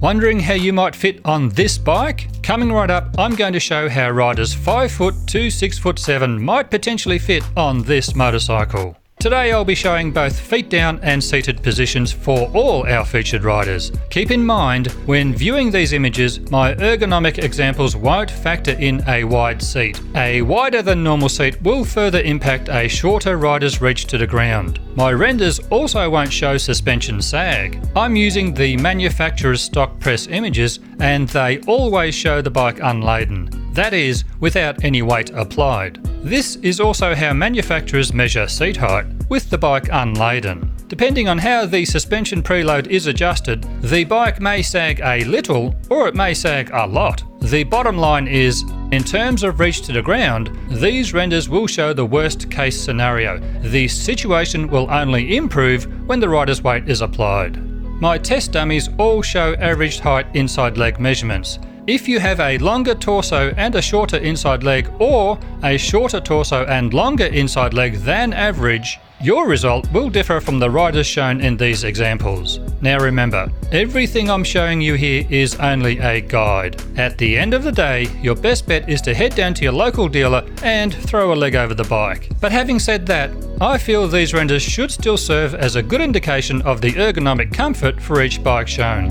Wondering how you might fit on this bike? Coming right up, I'm going to show how riders 5 foot to 6'7" might potentially fit on this motorcycle. Today I'll be showing both feet down and seated positions for all our featured riders. Keep in mind, when viewing these images, my ergonomic examples won't factor in a wide seat. A wider than normal seat will further impact a shorter rider's reach to the ground. My renders also won't show suspension sag. I'm using the manufacturer's stock press images and they always show the bike unladen. That is, without any weight applied. This is also how manufacturers measure seat height, with the bike unladen. Depending on how the suspension preload is adjusted, the bike may sag a little or it may sag a lot. The bottom line is, in terms of reach to the ground, these renders will show the worst case scenario. The situation will only improve when the rider's weight is applied. My test dummies all show average height inside leg measurements. If you have a longer torso and a shorter inside leg, or a shorter torso and longer inside leg than average, your result will differ from the riders shown in these examples. Now remember, everything I'm showing you here is only a guide. At the end of the day, your best bet is to head down to your local dealer and throw a leg over the bike. But having said that, I feel these renders should still serve as a good indication of the ergonomic comfort for each bike shown.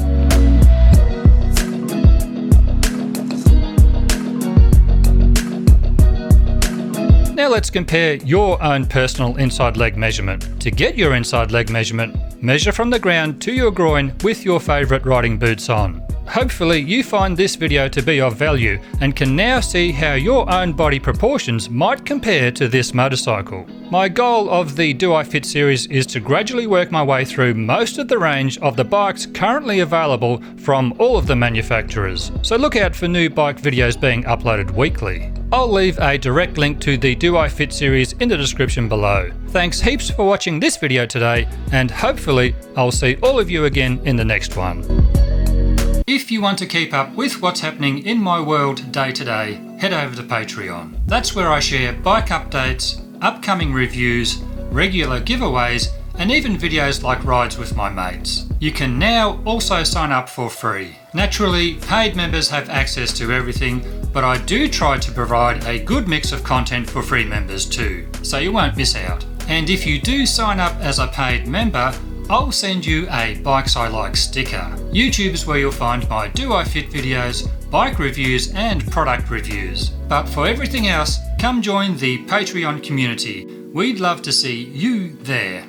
Now let's compare your own personal inside leg measurement. To get your inside leg measurement, measure from the ground to your groin with your favourite riding boots on. Hopefully you find this video to be of value and can now see how your own body proportions might compare to this motorcycle. My goal of the Do I Fit series is to gradually work my way through most of the range of the bikes currently available from all of the manufacturers. So look out for new bike videos being uploaded weekly. I'll leave a direct link to the Do I Fit series in the description below. Thanks heaps for watching this video today, and hopefully I'll see all of you again in the next one. If you want to keep up with what's happening in my world day to day, head over to Patreon. That's where I share bike updates, upcoming reviews, regular giveaways, and even videos like rides with my mates. You can now also sign up for free. Naturally, paid members have access to everything, but I do try to provide a good mix of content for free members too, so you won't miss out. And if you do sign up as a paid member, I'll send you a Bikes I Like sticker. YouTube is where you'll find my Do I Fit videos, bike reviews and product reviews. But for everything else, come join the Patreon community. We'd love to see you there.